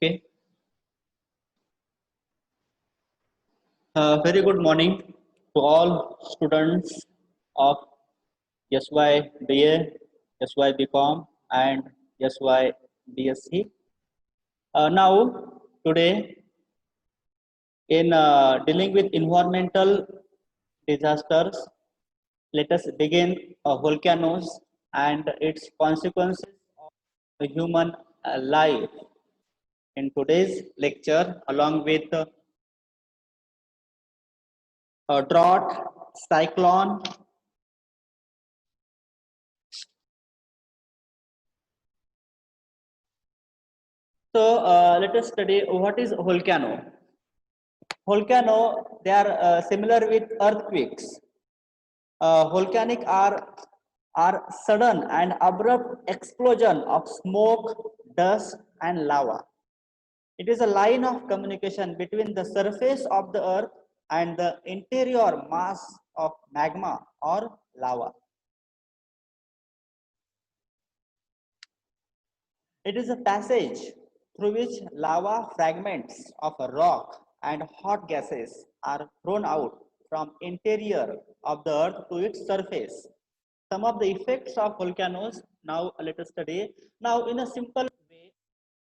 Okay. Very good morning to all students of SY BA, SY BCom, and SY BSc. Now, today, in dealing with environmental disasters, let us begin volcanoes and its consequences of the human life. In today's lecture, along with drought, cyclone, so let us study what is volcano. Volcano, they are similar with earthquakes. Volcanic are sudden and abrupt explosion of smoke, dust, and lava. It is a line of communication between the surface of the earth and the interior mass of magma or lava. It is a passage through which lava fragments of a rock and hot gases are thrown out from interior of the earth to its surface. Some of the effects of volcanoes, now let us study. Now in a simple way,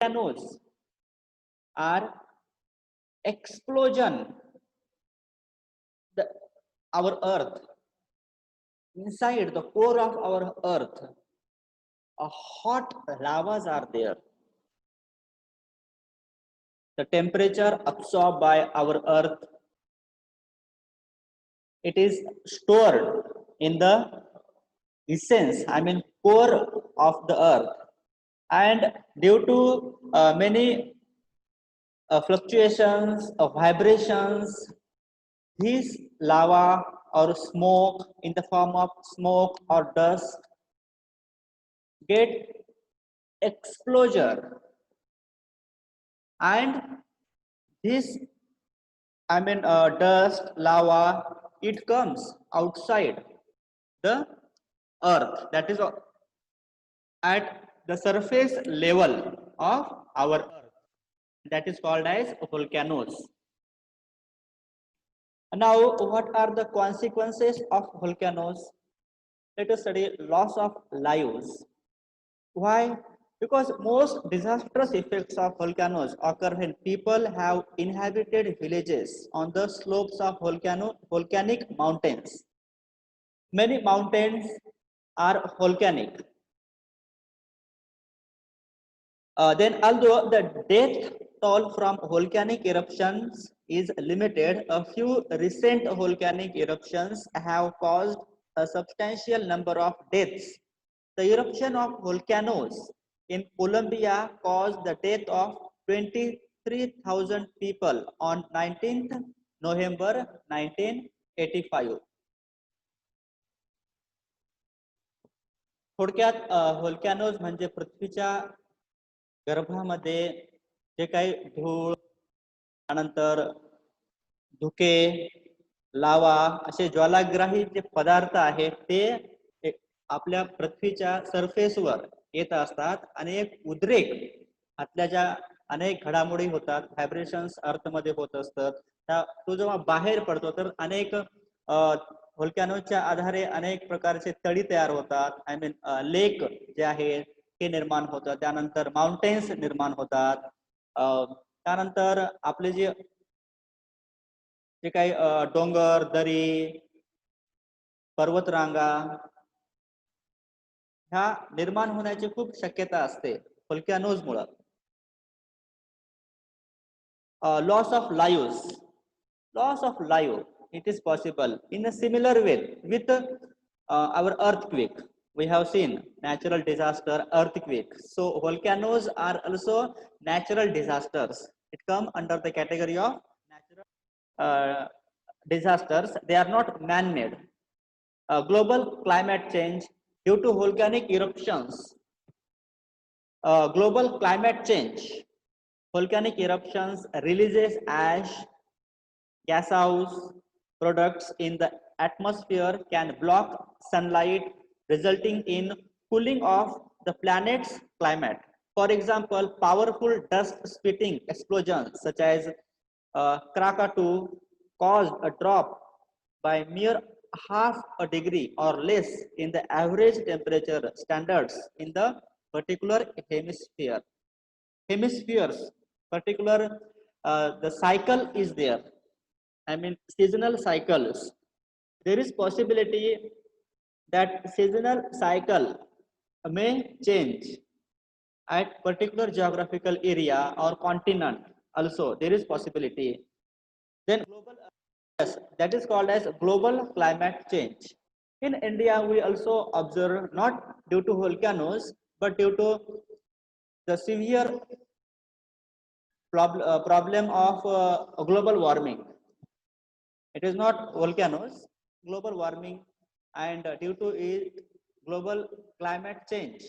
volcanoes are explosion the, our earth, inside the core of our earth, a hot lavas are there. The temperature absorbed by our earth, it is stored in the essence, I mean core of the earth, and due to many fluctuations of vibrations, these lava or smoke in the form of smoke or dust get exposure, and this dust lava, it comes outside the earth, that is at the surface level of our earth, that is called as volcanoes. Now, what are the consequences of volcanoes? Let us study loss of lives. Why? Because most disastrous effects of volcanoes occur when people have inhabited villages on the slopes of volcanic mountains. Many mountains are volcanic. Then, although the death toll from volcanic eruptions is limited, a few recent volcanic eruptions have caused a substantial number of deaths. The eruption of volcanoes in Colombia caused the death of 23,000 people on 19th November 1985. थोडक्यात व्होल्कॅनोज म्हणजे पृथ्वीच्या गर्भामध्ये जे काही धूळ, त्यानंतर धुके, लावा असे ज्वालाग्राही जे पदार्थ आहेत ते आपल्या पृथ्वीच्या सरफेसवर येत असतात आणि एक उद्रेक, आतल्या ज्या अनेक घडामोडी होतात, व्हायब्रेशन्स अर्थमध्ये होत असतात, तो जेव्हा बाहेर पडतो तर अनेक व्होल्कॅनोच्या आधारे अनेक प्रकारचे तळी तयार होतात. आय मीन लेक जे आहे ते निर्माण होतं, त्यानंतर माउंटेन्स निर्माण होतात, त्यानंतर आपले जे काही डोंगर, दरी, पर्वतरांगा ह्या निर्माण होण्याची खूप शक्यता असते व्होल्कॅनोज मुळे. Loss of lives, it is possible in a similar way with our earthquake. We have seen natural disaster, earthquake. So volcanoes are also natural disasters. It come under the category of natural disasters. They are not man-made. Global climate change due to volcanic eruptions. Global climate change. Volcanic eruptions releases ash, gaseous products in the atmosphere can block sunlight, resulting in cooling of the planet's climate. For example, powerful dust spitting explosions such as Krakatoa caused a drop by mere half a degree or less in the average temperature standards in the particular hemisphere. Hemispheres, particular, the cycle is there. I mean, seasonal cycles. There is possibility that seasonal cycle may change at particular geographical area or continent. Also, there is possibility. Then global, yes, that is called as global climate change. In India, we also observe not due to volcanoes, but due to the severe problem of global warming. It is not volcanoes, global warming, and due to it, global climate change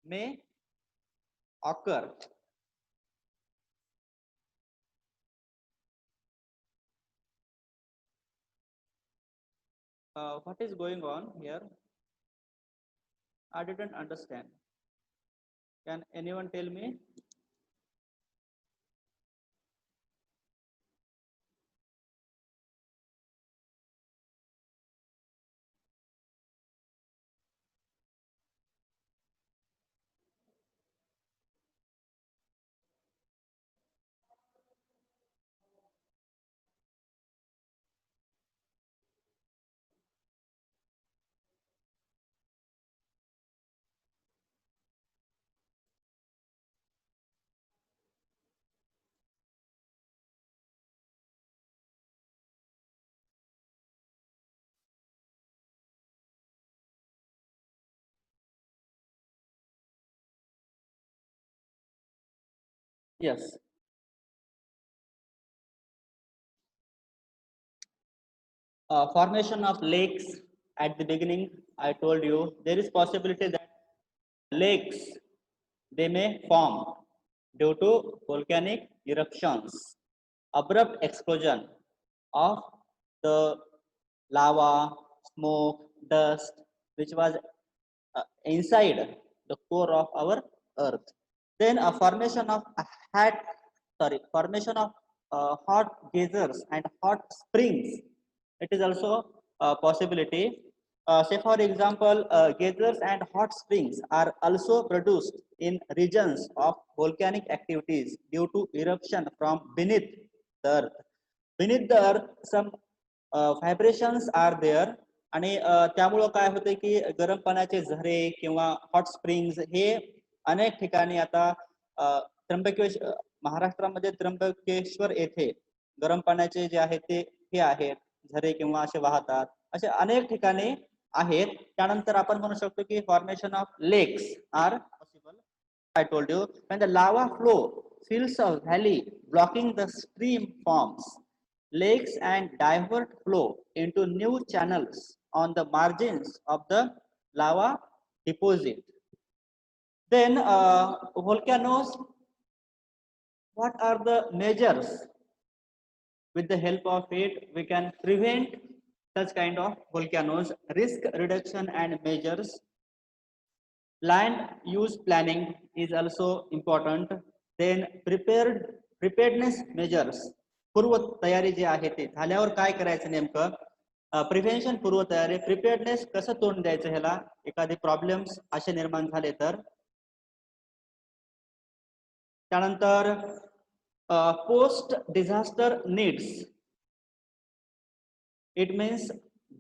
may occur. What is going on here? I didn't understand. Can anyone tell me? Yes. Formation of lakes at the beginning, I told you there is possibility that lakes they may form due to volcanic eruptions, abrupt explosion of the lava, smoke, dust, which was inside the core of our earth. Then a formation of formation of hot geysers and hot springs. It is also a possibility. Say for example, geysers and hot springs are also produced in regions of volcanic activities due to eruption from beneath the earth. Beneath the earth, some vibrations are there आणि त्यामुळं काय होतं की गरम पाण्याचे झरे किंवा hot springs हे अनेक ठिकाणी आता त्र्यंबकेश्वर महाराष्ट्रामध्ये त्र्यंबकेश्वर येथे गरम पाण्याचे जे आहे ते हे आहेत झरे किंवा असे वाहतात असे अनेक ठिकाणी आहेत. त्यानंतर आपण म्हणू शकतो की formation of lakes are possible. I told you when the lava flow fills a valley blocking the stream forms lakes and divert flow into new channels on the margins of the lava deposit. Then volcanoes, what are the measures? With the help of it, we can prevent such kind of volcanoes. Risk reduction and measures. Land use planning is also important. Then preparedness measures. पूर्व तयारी जी आहे ते झाल्यावर काय करायचं नेमकं prevention पूर्व तयारी प्रिपेअर्डनेस कसं तोंड द्यायचं ह्याला एखादे प्रॉब्लेम्स असे निर्माण झाले तर. त्यानंतर post disaster needs it means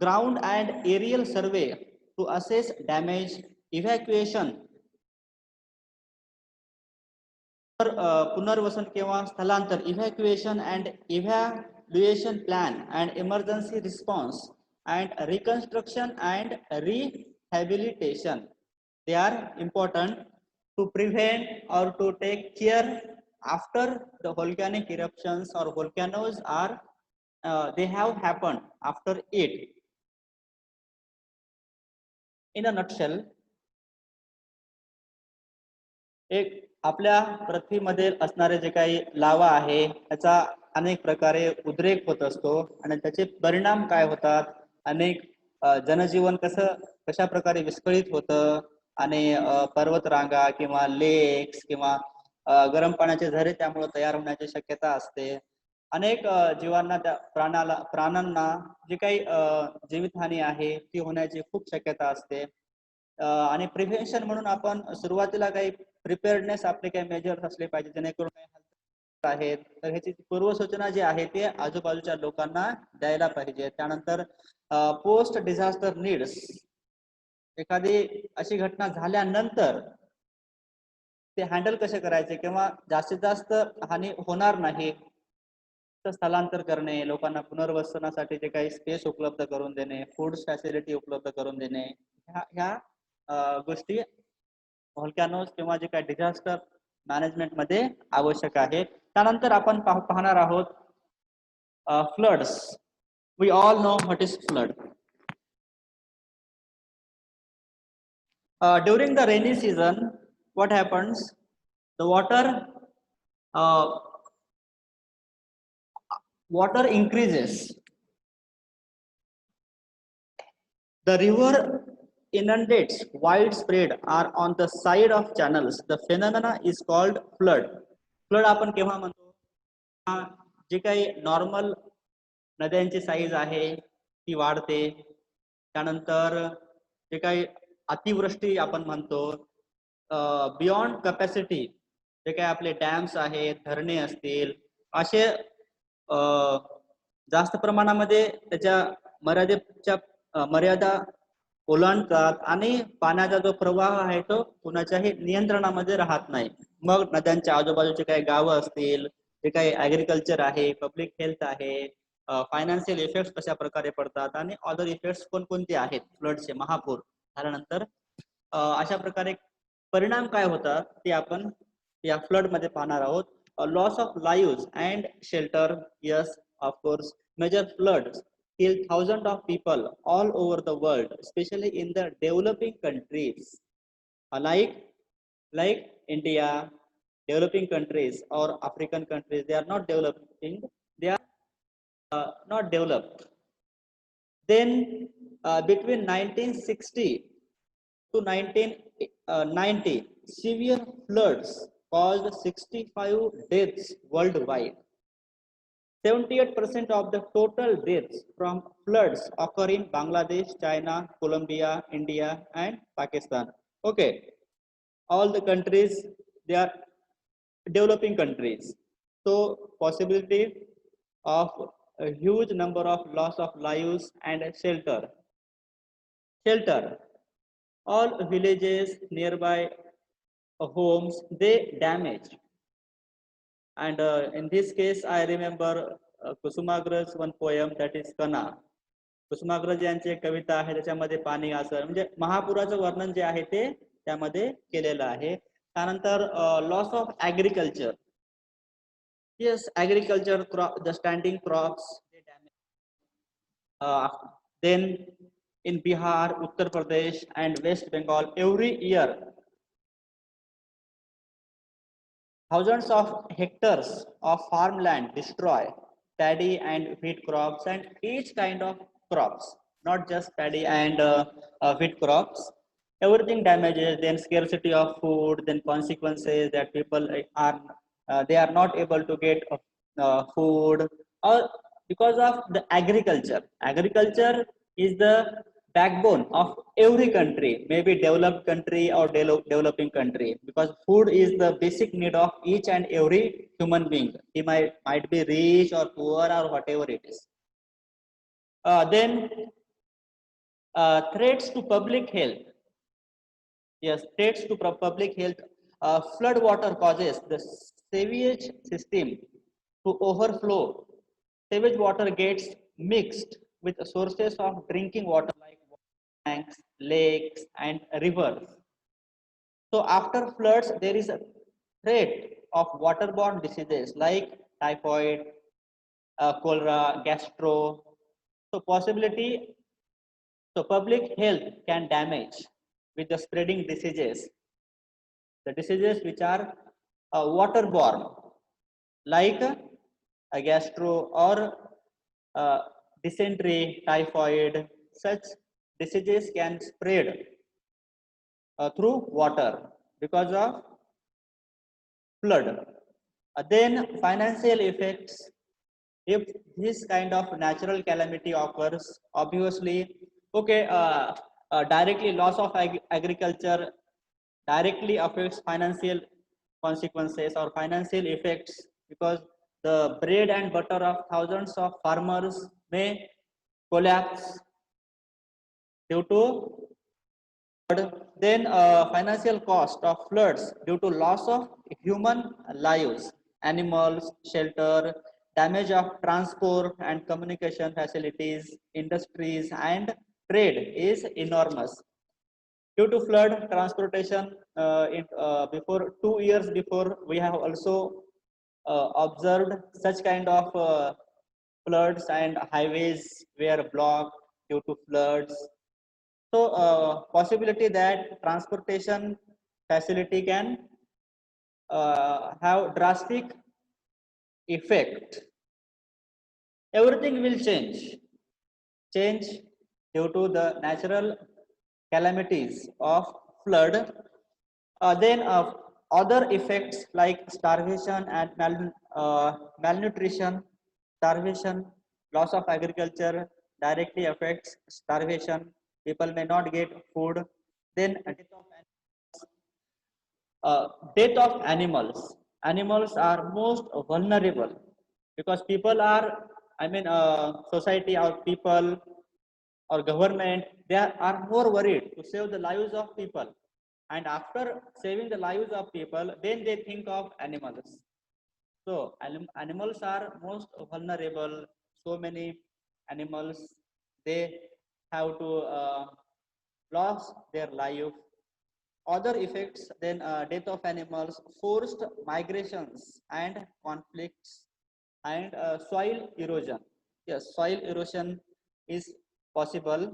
ground and aerial survey to assess damage evacuation पुनर्वसन किंवा स्थलांतर evacuation and evaluation plan and emergency response and reconstruction and rehabilitation they are important to prevent or to take care after the volcanic eruptions or volcanoes are they have happened after it. In a nutshell, एक आपल्या पृथ्वीमध्ये असणारे जे काही लावा आहे त्याचा अनेक प्रकारे उद्रेक होत असतो आणि त्याचे परिणाम काय होतात अनेक जनजीवन कशा प्रकारे विस्कळीत होतं आणि पर्वतरांगा किंवा लेक्स किंवा गरम पाण्याचे झरे त्यामुळे तयार होण्याची शक्यता असते. अनेक जीवांना त्या प्राण्यांना जी काही जीवितहानी आहे ती होण्याची खूप शक्यता असते. आणि प्रिव्हेन्शन म्हणून आपण सुरुवातीला काही प्रिपेअर्डनेस आपले काही मेजर्स असले पाहिजे जेणेकरून आहेत तर ह्याची पूर्वसूचना जी आहे ते आजूबाजूच्या लोकांना द्यायला पाहिजे. त्यानंतर पोस्ट डिझास्टर नीड्स, एखादी अशी घटना झाल्यानंतर ते हँडल कसे करायचे किंवा जास्तीत जास्त हानी होणार नाही तर स्थलांतर करणे, लोकांना पुनर्वसनासाठी जे काही स्पेस उपलब्ध करून देणे, फूड फॅसिलिटी उपलब्ध करून देणे, ह्या गोष्टी व्होल्कॅनोज किंवा जे काही डिझास्टर मॅनेजमेंट मध्ये आवश्यक आहे. त्यानंतर आपण पाहणार आहोत floods. We all know what is flood. During the rainy season, what happens? The water increases. The river inundates widespread are on the side of channels. The phenomena is called flood. Flood आपण केव्हा म्हणतो? जे काही normal नद्यांची size आहे ती वाढते. त्यानंतर जे काही अतिवृष्टी आपण म्हणतो, बियॉन्ड कॅपॅसिटी, जे काही आपले डॅम्स आहेत, धरणे असतील, असे जास्त प्रमाणामध्ये त्याच्या मर्यादा ओलांडतात आणि पाण्याचा जो प्रवाह आहे तो कुणाच्याही नियंत्रणामध्ये राहत नाही. मग नद्यांच्या आजूबाजूचे काही गावं असतील, जे काही ऍग्रिकल्चर आहे, पब्लिक हेल्थ आहे, फायनान्शियल इफेक्ट्स कशा प्रकारे पडतात आणि अदर इफेक्ट्स कोणकोणते आहेत फ्लडचे, महापूर झाल्यानंतर अशा प्रकारे परिणाम काय होतात ते आपण या फ्लड मध्ये पाहणार आहोत. Loss of lives and shelter. Yes, of course, major floods kill thousands of people all over the world, especially in the developing countries, like India. Developing countries or African countries, they are not developing, they are not developed. Then between 1960 to 1990, severe floods caused 65 deaths worldwide. 78% of the total deaths from floods occur in Bangladesh, China, Colombia, India, and Pakistan. Okay, all the countries, they are developing countries. So possibility of a huge number of loss of lives and shelter. All villages nearby homes, they damage. And in this case, I remember Kusumagraj one poem, that is कना. कुसुमाग्रज यांची एक कविता आहे त्याच्यामध्ये पाणी असं म्हणजे महापुराचं वर्णन जे आहे ते त्यामध्ये केलेलं आहे. त्यानंतर loss of agriculture. Yes, agriculture, the standing crops, they damage. Then in Bihar, Uttar Pradesh, and West Bengal, every year thousands of hectares of farmland destroy paddy and wheat crops and each kind of crops, not just paddy and wheat crops. Everything damages. Then scarcity of food. Then consequences that people are they are not able to get food, or because of the agriculture. Agriculture is the backbone of every country, maybe developed country or developing country, because food is the basic need of each and every human being. He might be rich or poor or whatever it is. Then threats to public health. Yes, threats to public health. Flood water causes the sewage system to overflow. Sewage water gets mixed with sources of drinking water like tanks, lakes, and rivers. So after floods, there is a threat of waterborne diseases like typhoid, cholera, gastro. So public health can damage with the spreading diseases. The diseases which are waterborne, like gastro or dysentery, typhoid, such diseases can spread through water because of flood. Then financial effects. If this kind of natural calamity occurs, obviously, okay, directly loss of agriculture directly affects financial consequences or financial effects, because the bread and butter of thousands of farmers may collapse due to flood. Then financial cost of floods due to loss of human lives, animals, shelter, damage of transport and communication facilities, industries and trade is enormous. Due to flood, transportation, before 2 years before, we have also observed such kind of floods, and highways were blocked due to floods. So possibility that transportation facility can have drastic effect. Everything will change due to the natural calamities of flood. Then other effects like starvation and malnutrition. Starvation, loss of agriculture directly affects starvation. People may not get food. Then death of animals. Animals are most vulnerable because people are, I mean, society or people or government, they are more worried to save the lives of people, and after saving the lives of people, then they think of animals. So animals are most vulnerable. So many animals, they have to lose their life. Other effects, then death of animals, forced migrations and conflicts, and soil erosion. Yes, soil erosion is possible.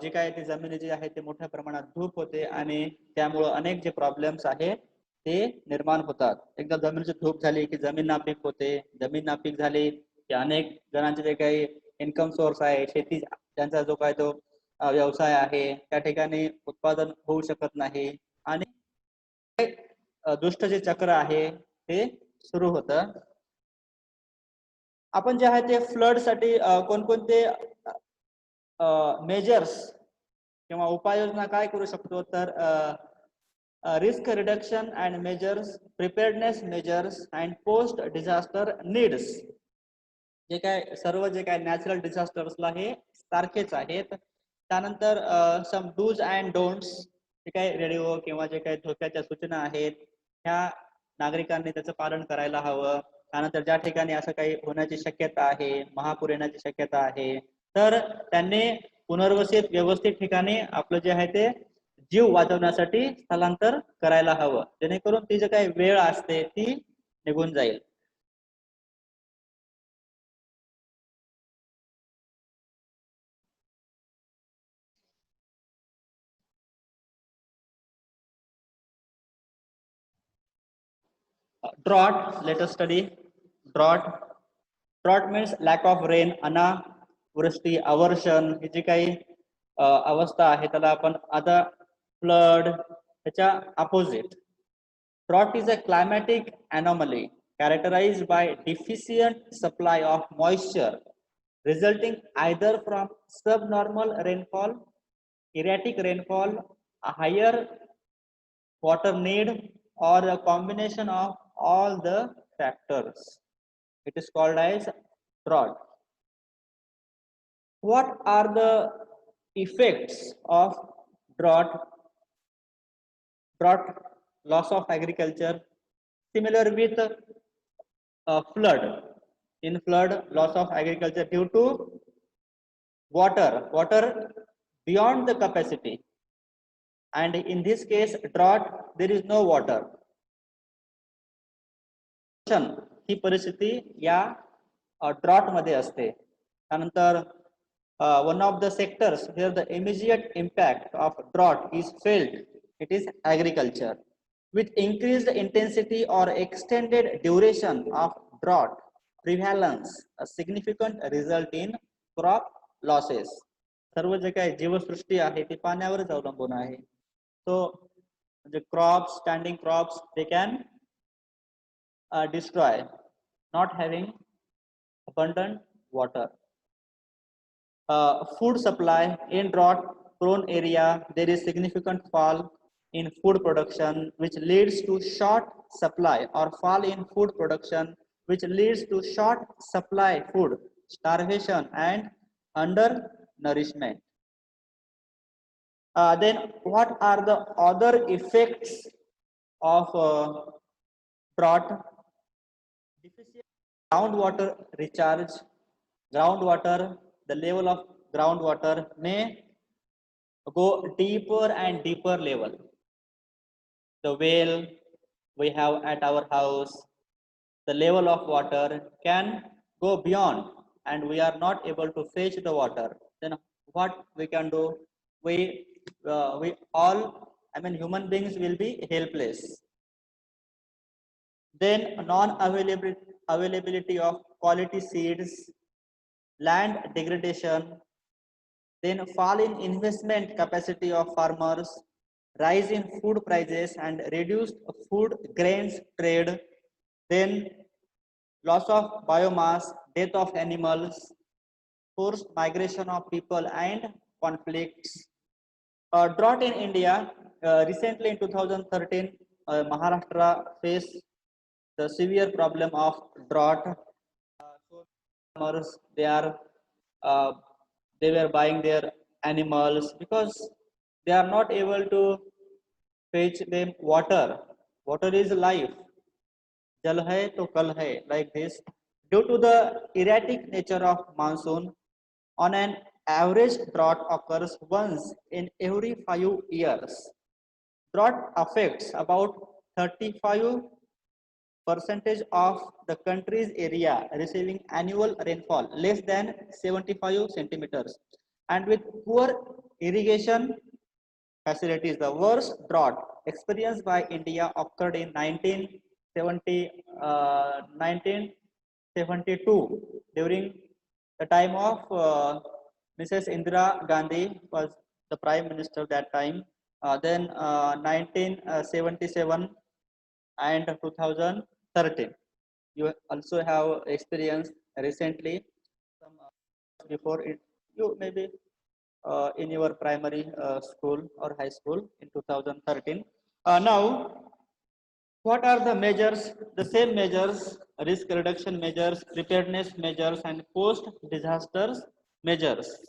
जे काय ते जमिनी जे आहे ते मोठ्या प्रमाणात धूप होते आणि त्यामुळे अनेक जे प्रॉब्लेम्स आहेत ते निर्माण होतात. एकदा जमिनीची धूप झाली की जमीन नापीक होते. जमीन नापीक झाली की अनेक जणांचे जे काही इन्कम सोर्स आहे, शेती त्यांचा जो काय तो व्यवसाय आहे, त्या ठिकाणी उत्पादन होऊ शकत नाही आणि दुष्ट जे चक्र आहे ते सुरू होतं. आपण जे आहे ते फ्लड साठी कोणकोणते मेजर्स किंवा उपाययोजना काय करू शकतो, तर risk reduction and measures, preparedness measures and post disaster needs. जे काय सर्व जे काय नॅचरल डिझास्टर्सला हे सारखेच आहेत. त्यानंतर सम डूज अँड डोंट्स, जे काही रेडिओ किंवा जे काही धोक्याच्या सूचना आहेत ह्या नागरिकांनी त्याचं पालन करायला हवं. त्यानंतर ज्या ठिकाणी असं काही होण्याची शक्यता आहे, महापूर येण्याची शक्यता आहे, तर त्यांनी पुनर्वसित व्यवस्थित ठिकाणी आपलं जे आहे ते जीव वाचवण्यासाठी स्थलांतर करायला हवं, जेणेकरून ती जे काही वेळ असते ती निघून जाईल. Drought, let us study drought. Drought means lack of rain. अनावृष्टी, अवर्षण, ही जी काही अवस्था आहे त्याला आपण आता फ्लड त्याच्या opposite. Drought is a climatic anomaly characterized by deficient supply of moisture resulting either from subnormal rainfall, erratic rainfall, a higher water need, or a combination of all the factors. It is called as drought. What are the effects of drought? Drought, loss of agriculture, similar with flood. In flood, loss of agriculture due to water beyond the capacity, and in this case drought, there is no water. ही परिस्थिती या drought मध्ये असते. त्यानंतर one of the sectors where the immediate impact of drought is felt, it is agriculture. With increased intensity or extended duration of drought prevalence, a significant result in crop losses. सर्व जे काही जीवसृष्टी आहे ती पाण्यावरच अवलंबून आहे. So the crops, standing crops, they can destroy, not having abundant water. Food supply in drought prone area, there is significant fall in food production, which leads to short supply, or fall in food production, which leads to short supply food, starvation, and undernourishment. Then, what are the other effects of drought? Deficient groundwater recharge. Groundwater, the level of groundwater may go deeper and deeper level. The well we have at our house, the level of water can go beyond, and we are not able to fetch the water. Then what we can do? We all, I mean, human beings will be helpless. Then non-availability of quality seeds, land degradation, then fall in investment capacity of farmers, rise in food prices and reduced food grains trade, then loss of biomass, death of animals, forced migration of people and conflicts. Drought in India, recently in 2013, Maharashtra faced the severe problem of drought. So farmers, uh, they were buying their animals because they are not able to fetch them water. Water is life. Jal hai to kal hai, like this. Due to the erratic nature of monsoon, on an average, drought occurs once in every 5 years. Drought affects about 35 percentage of the country's area receiving annual rainfall less than 75 centimeters, and with poor irrigation facilities. The worst drought experienced by India occurred in 1972 during the time of Mrs. Indira Gandhi was the prime minister that time. Then 1977 and 2013. You also have experienced recently some before it. You maybe in your primary school or high school in 2013. Now, what are the measures? The same measures, risk reduction measures, preparedness measures, and post disasters measures.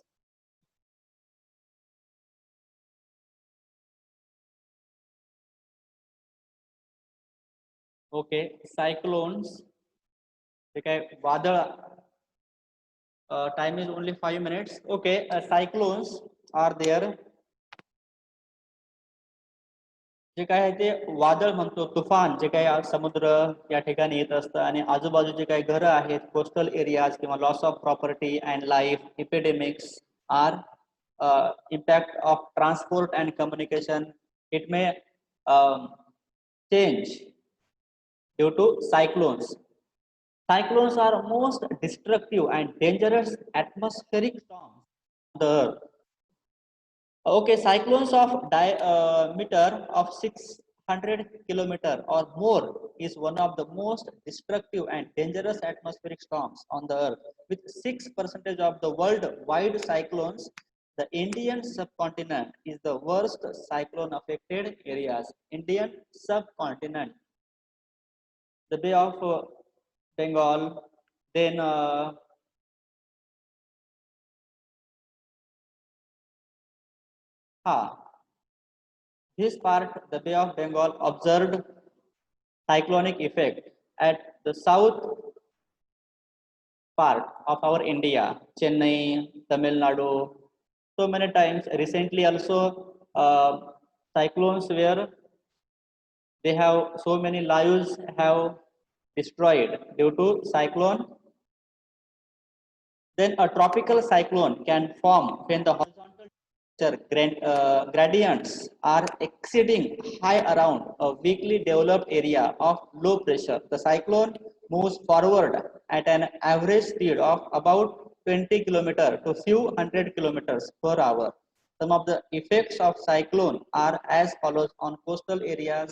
Okay, cyclones. Okay, वादळ. Time is only 5 minutes. Okay, cyclones are there. जे काय आहे ते वादळ म्हणतो, तुफान, जे काही समुद्र या ठिकाणी येत असतं आणि आजूबाजूचे काही घरं आहेत, कोस्टल एरियाज किंवा loss of property and life, epidemics are impact of transport and communication. It may change due to cyclones. Cyclones are most destructive and dangerous atmospheric storms on the earth. Okay, cyclones of diameter of 600 kilometer or more is one of the most destructive and dangerous atmospheric storms on the earth. With 6% of the worldwide cyclones, the Indian subcontinent is the worst cyclone affected areas. Indian subcontinent, the Bay of Bengal, then this part, the Bay of Bengal, observed cyclonic effect at the south part of our India, Chennai, Tamil Nadu. So many times recently also cyclones where they have so many lives have destroyed due to cyclone. Then a tropical cyclone can form when the horizontal gradients are exceeding high around a weakly developed area of low pressure. The cyclone moves forward at an average speed of about 20 km to few hundred kilometers per hour. Some of the effects of cyclone are as follows on coastal areas.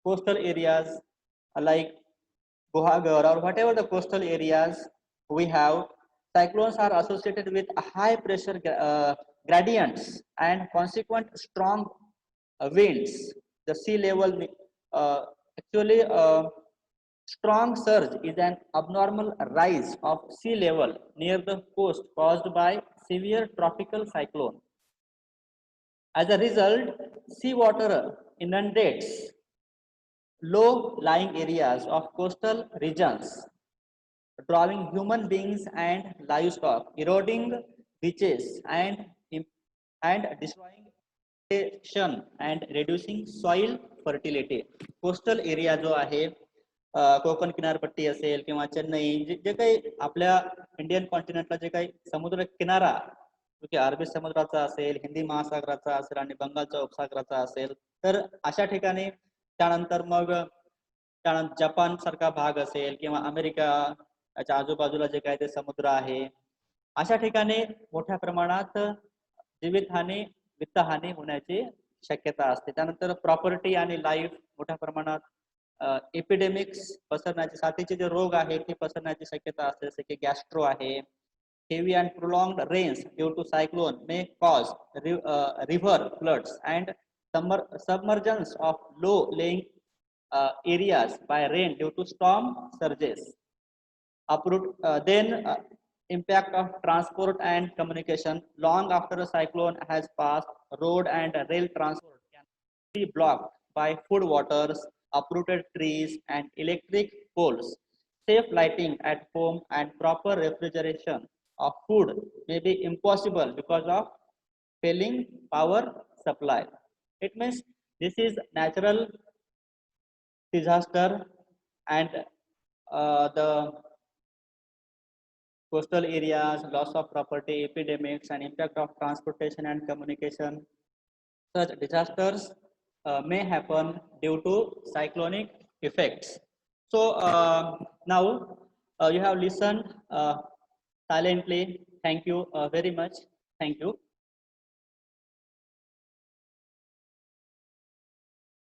Coastal areas like Guhagar or whatever the coastal areas we have, cyclones are associated with high pressure gradients and consequent strong winds. The sea level uh, actually strong surge is an abnormal rise of sea level near the coast caused by severe tropical cyclone. As a result, seawater inundates low-lying areas of coastal regions, drawing human beings and livestock, eroding beaches and destroying vegetation and reducing soil fertility. Coastal area जो आहे कोकण किनारपट्टी असेल किंवा चेन्नई जे काही आपल्या Indian कॉन्टिनेंटला जे काही समुद्र किनारा की अरबी समुद्राचा असेल, हिंदी महासागराचा असेल आणि बंगालच्या उपसागराचा असेल, तर अशा ठिकाणी त्यानंतर मग जपान सारखा भाग असेल किंवा अमेरिका याच्या आजूबाजूला जे काही ते समुद्र आहे, अशा ठिकाणी मोठ्या प्रमाणात जीवितहानी वित्तहानी होण्याची शक्यता असते. त्यानंतर प्रॉपर्टी आणि लाईफ मोठ्या प्रमाणात एपिडेमिक्स पसरण्याची, साथीचे जे रोग आहेत ते पसरण्याची शक्यता असते, जसे की गॅस्ट्रो आहे. Heavy and prolonged rains due to cyclone may cause river floods and submergence of low lying areas by rain due to storm surges. Then impact of transport and communication. Long after a cyclone has passed, road and rail transport can be blocked by flood waters, uprooted trees and electric poles. Safe lighting at home and proper refrigeration of food may be impossible because of failing power supply. It means this is natural disaster, and the coastal areas, loss of property, epidemics, and impact of transportation and communication. Such disasters may happen due to cyclonic effects. So now you have listened silently. Thank you very much. Thank you.